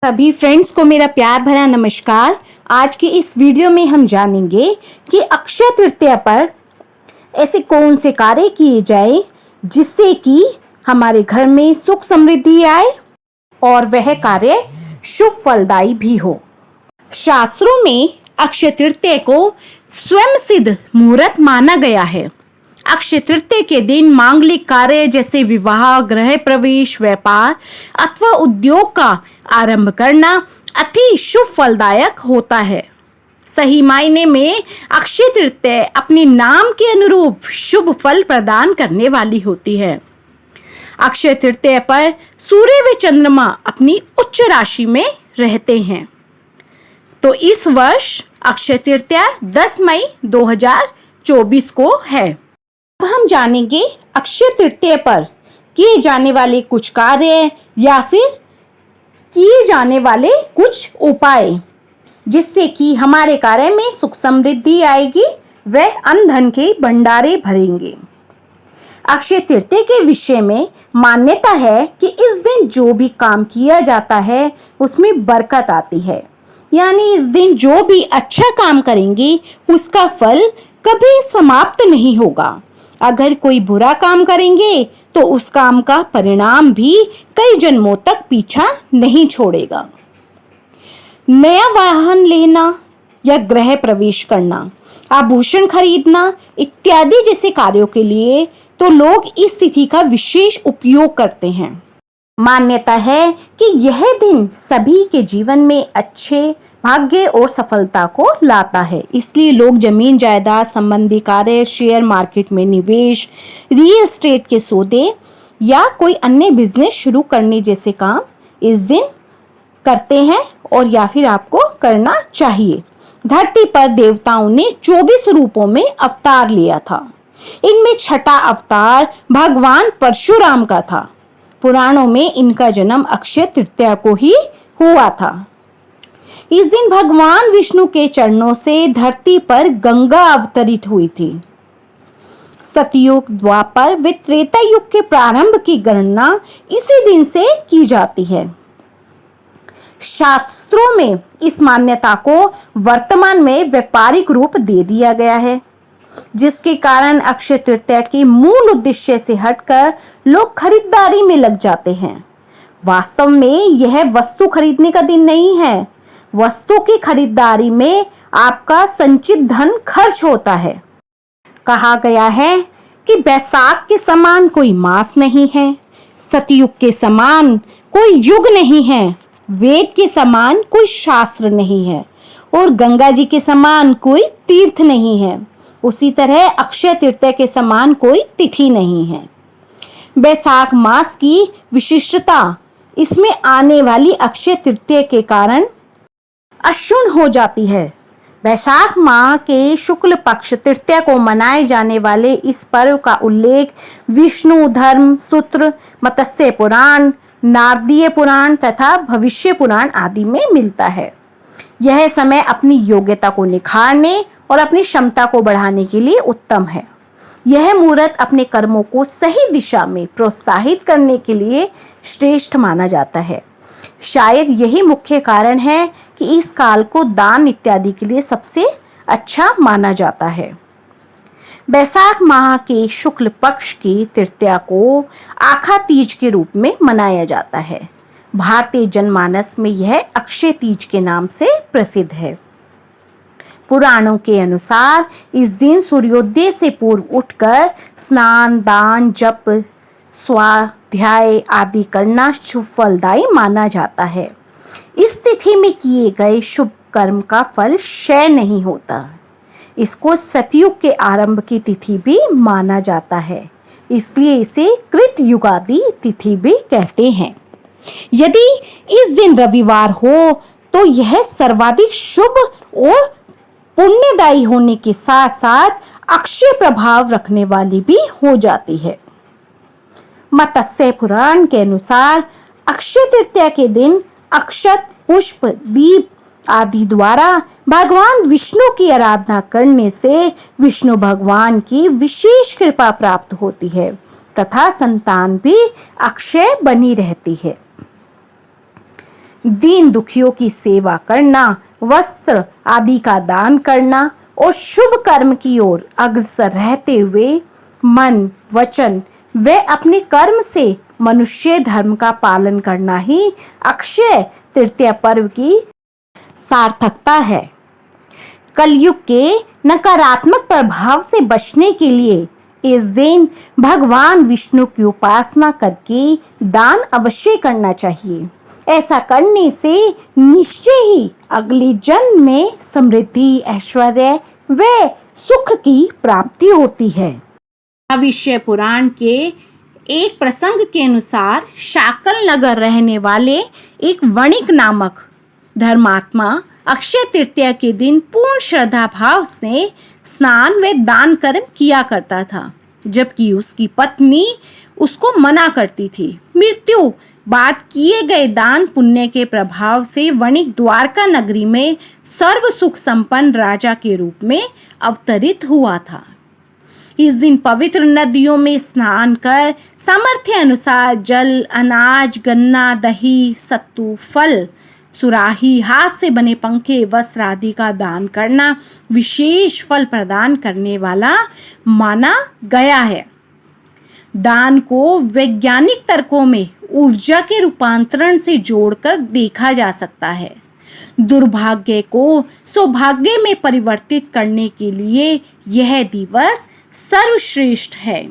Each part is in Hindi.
सभी फ्रेंड्स को मेरा प्यार भरा नमस्कार। आज के इस वीडियो में हम जानेंगे कि अक्षय तृतीया पर ऐसे कौन से कार्य किए जाए जिससे कि हमारे घर में सुख समृद्धि आए और वह कार्य शुभ फलदायी भी हो। शास्त्रों में अक्षय तृतीया को स्वयं सिद्ध मुहूर्त माना गया है। अक्षय तृतीया के दिन मांगलिक कार्य जैसे विवाह, गृह प्रवेश, व्यापार अथवा उद्योग का आरंभ करना अति शुभ फलदायक होता है। सही मायने में अक्षय तृतीया अपने नाम के अनुरूप शुभ फल प्रदान करने वाली होती है। अक्षय तृतीया पर सूर्य व चंद्रमा अपनी उच्च राशि में रहते हैं। तो इस वर्ष अक्षय तृतीया 10 मई 2024 को है। अब हम जानेंगे अक्षय तृतीया पर किए जाने वाले कुछ कार्य या फिर किए जाने वाले कुछ उपाय जिससे कि हमारे कार्य में सुख समृद्धि आएगी, वह अन्न धन के भंडारे भरेंगे। अक्षय तृतीया के विषय में मान्यता है कि इस दिन जो भी काम किया जाता है उसमें बरकत आती है। यानी इस दिन जो भी अच्छा काम करेंगे उसका फल कभी समाप्त नहीं होगा। अगर कोई बुरा काम करेंगे तो उस काम का परिणाम भी कई जन्मों तक पीछा नहीं छोड़ेगा। नया वाहन लेना या गृह प्रवेश करना, आभूषण खरीदना इत्यादि जैसे कार्यों के लिए तो लोग इस तिथि का विशेष उपयोग करते हैं। मान्यता है कि यह दिन सभी के जीवन में अच्छे भाग्य और सफलता को लाता है, इसलिए लोग जमीन जायदाद संबंधी कार्य, शेयर मार्केट में निवेश, रियल एस्टेट के सौदे या कोई अन्य बिजनेस शुरू करने जैसे काम इस दिन करते हैं और या फिर आपको करना चाहिए। धरती पर देवताओं ने 24 रूपों में अवतार लिया था। इनमें छठा अवतार भगवान परशुराम का था। पुराणों में इनका जन्म अक्षय तृतीया को ही हुआ था। इस दिन भगवान विष्णु के चरणों से धरती पर गंगा अवतरित हुई थी। सतयुग, द्वापर व त्रेता युग के प्रारंभ की गणना इसी दिन से की जाती है। शास्त्रों में इस मान्यता को वर्तमान में व्यापारिक रूप दे दिया गया है, जिसके कारण अक्षय तृतीया के मूल उद्देश्य से हटकर लोग खरीदारी में लग जाते हैं। वास्तव में यह वस्तु खरीदने का दिन नहीं है। वस्तु की खरीदारी में आपका संचित धन खर्च होता है। कहा गया है कि बैसाख के समान कोई मास नहीं है, सतयुग के समान कोई युग नहीं है, वेद के समान कोई शास्त्र नहीं है और गंगा जी के समान कोई तीर्थ नहीं है। उसी तरह अक्षय तृतीया के समान कोई तिथि नहीं है। बैसाख मास की विशिष्टता इसमें आने वाली अक्षय तृतीया के कारण अक्षुण हो जाती है। बैसाख माह के शुक्ल पक्ष तृतीया को मनाए जाने वाले इस पर्व का उल्लेख विष्णु धर्म सूत्र, मत्स्य पुराण, नारदीय पुराण तथा भविष्य पुराण आदि में मिलता है। यह समय अपनी योग्यता को निखारने और अपनी क्षमता को बढ़ाने के लिए उत्तम है। यह मुहूर्त अपने कर्मों को सही दिशा में प्रोत्साहित करने के लिए श्रेष्ठ माना जाता है। शायद यही मुख्य कारण है कि इस काल को दान इत्यादि के लिए सबसे अच्छा माना जाता है। बैसाख माह के शुक्ल पक्ष की तृतीया को आखा तीज के रूप में मनाया जाता है। भारतीय जनमानस में यह अक्षय तीज के नाम से प्रसिद्ध है। पुराणों के अनुसार इस दिन सूर्योदय से पूर्व उठकर स्नान, दान, जप, स्वाध्याय आदि करना शुभ फलदायी माना जाता है। इस तिथि में किए गए शुभ कर्म का फल क्षय नहीं होता। इसको सतयुग के आरंभ की तिथि भी माना जाता है, इसलिए इसे कृत युगादि तिथि भी कहते हैं। यदि इस दिन रविवार हो तो यह सर्वाधिक शुभ और पुण्यदायी होने के साथ साथ अक्षय प्रभाव रखने वाली भी हो जाती है। मत्स्य पुराण के अनुसार अक्षय तृतीया के दिन अक्षत, पुष्प, दीप आदि द्वारा भगवान विष्णु की आराधना करने से विष्णु भगवान की विशेष कृपा प्राप्त होती है तथा संतान भी अक्षय बनी रहती है। दीन दुखियों की सेवा करना, वस्त्र आदि का दान करना और शुभ कर्म की ओर अग्रसर रहते हुए मन, वचन व अपने कर्म से मनुष्य धर्म का पालन करना ही अक्षय तृतीया पर्व की सार्थकता है। कलयुग के नकारात्मक प्रभाव से बचने के लिए इस दिन भगवान विष्णु की उपासना करके दान अवश्य करना चाहिए। ऐसा करने से निश्चय ही अगले जन्म में समृद्धि, ऐश्वर्य व सुख की प्राप्ति होती है। भविष्य पुराण के एक प्रसंग के अनुसार शाकल नगर रहने वाले एक वणिक नामक धर्मात्मा अक्षय तृतीया के दिन पूर्ण श्रद्धा भाव से स्नान व दान कर्म किया करता था, जबकि उसकी पत्नी उसको मना करती थी। मृत्यु बाद किए गए दान पुण्य के प्रभाव से वणिक द्वारका नगरी में सर्व सुख संपन्न राजा के रूप में अवतरित हुआ था। इस दिन पवित्र नदियों में स्नान कर सामर्थ्य अनुसार जल, अनाज, गन्ना, दही, सत्तू, फल, सुराही, हाथ से बने पंखे, वस्त्र आदि का दान करना विशेष फल प्रदान करने वाला माना गया है। दान को वैज्ञानिक तर्कों में ऊर्जा के रूपांतरण से जोड़कर देखा जा सकता है। दुर्भाग्य को सौभाग्य में परिवर्तित करने के लिए यह दिवस सर्वश्रेष्ठ है।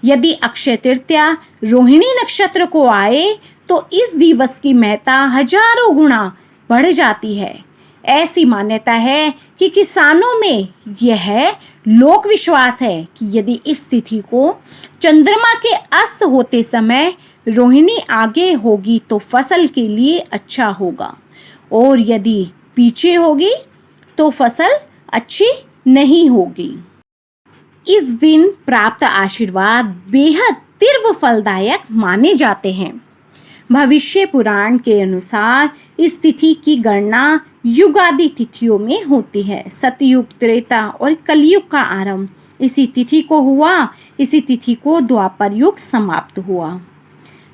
यदि अक्षय तृतीया रोहिणी नक्षत्र को आए तो इस दिवस की महत्ता हजारों गुना बढ़ जाती है। ऐसी मान्यता है कि किसानों में यह लोक विश्वास है कि यदि इस तिथि को चंद्रमा के अस्त होते समय रोहिणी आगे होगी तो फसल के लिए अच्छा होगा, और यदि पीछे होगी तो फसल अच्छी नहीं होगी। इस दिन प्राप्त आशीर्वाद बेहद तीव्र फलदायक माने जाते हैं। भविष्य पुराण के अनुसार इस तिथि की गणना युगादि तिथियों में होती है। सतयुग, त्रेता और कलयुग का आरंभ इसी तिथि को हुआ। इसी तिथि को द्वापर युग समाप्त हुआ।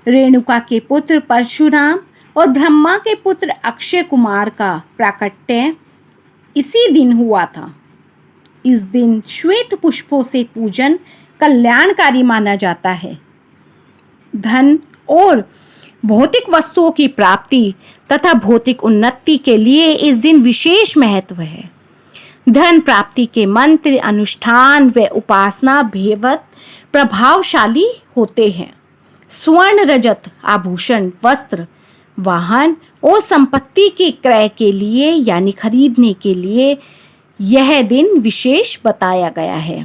रेणुका के पुत्र परशुराम और ब्रह्मा के पुत्र अक्षय कुमार का प्राकट्य इसी दिन हुआ था। इस दिन श्वेत पुष्पों से पूजन कल्याणकारी माना जाता है। धन और भौतिक वस्तुओं की प्राप्ति तथा भौतिक उन्नति के लिए इस दिन विशेष महत्व है। धन प्राप्ति के मंत्र, अनुष्ठान व उपासना बेहद प्रभावशाली होते हैं। स्वर्ण, रजत, आभूषण, वस्त्र, वाहन और संपत्ति के क्रय के लिए यानी खरीदने के लिए यह दिन विशेष बताया गया है।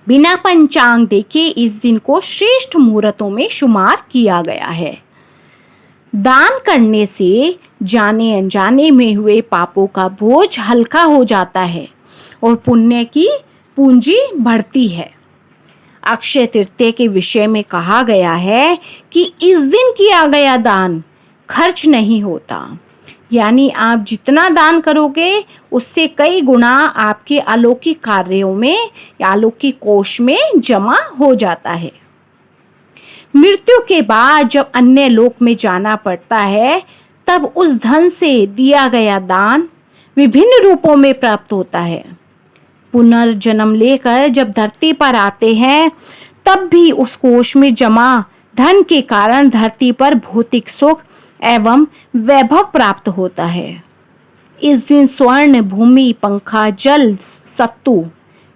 बिना पंचांग देखे इस दिन को श्रेष्ठ मुहूर्तों में शुमार किया गया है। दान करने से जाने अनजाने में हुए पापों का बोझ हल्का हो जाता है और पुण्य की पूंजी बढ़ती है। अक्षय तृतीया के विषय में कहा गया है कि इस दिन किया गया दान खर्च नहीं होता, यानी आप जितना दान करोगे उससे कई गुना आपके अलौकिक कार्यों में या अलौकिक कोष में जमा हो जाता है। मृत्यु के बाद जब अन्य लोक में जाना पड़ता है तब उस धन से दिया गया दान विभिन्न रूपों में प्राप्त होता है। पुनर्जन्म लेकर जब धरती पर आते हैं तब भी उस कोष में जमा धन के कारण धरती पर भौतिक सुख एवं वैभव प्राप्त होता है। इस दिन स्वर्ण, भूमि, पंखा, जल, सत्तू,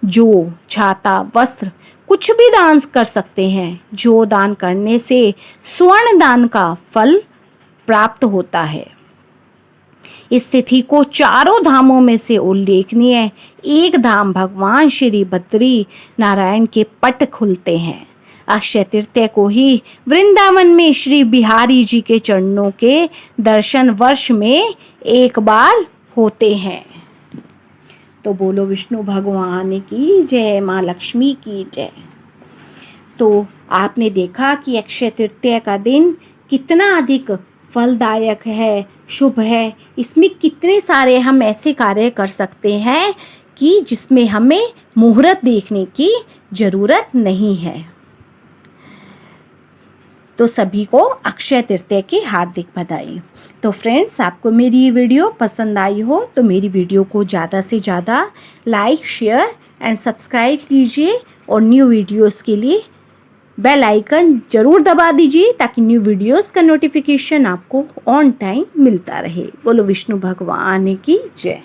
जौ, छाता, वस्त्र कुछ भी दान कर सकते हैं। जो दान करने से स्वर्ण दान का फल प्राप्त होता है। इस तिथि को चारों धामों में से उल्लेखनीय एक धाम भगवान श्री बद्री नारायण के पट खुलते हैं। अक्षय तृतीया को ही वृंदावन में श्री बिहारी जी के चरणों के दर्शन वर्ष में एक बार होते हैं। तो बोलो विष्णु भगवान की जय, माँ लक्ष्मी की जय। तो आपने देखा कि अक्षय तृतीया का दिन कितना अधिक फलदायक है, शुभ है। इसमें कितने सारे हम ऐसे कार्य कर सकते हैं कि जिसमें हमें मुहूर्त देखने की ज़रूरत नहीं है। तो सभी को अक्षय तृतीया की हार्दिक बधाई। तो फ्रेंड्स, आपको मेरी ये वीडियो पसंद आई हो तो मेरी वीडियो को ज़्यादा से ज़्यादा लाइक, शेयर एंड सब्सक्राइब कीजिए और न्यू वीडियोस के लिए बेल आइकन ज़रूर दबा दीजिए ताकि न्यू वीडियोस का नोटिफिकेशन आपको ऑन टाइम मिलता रहे। बोलो विष्णु भगवान की जय।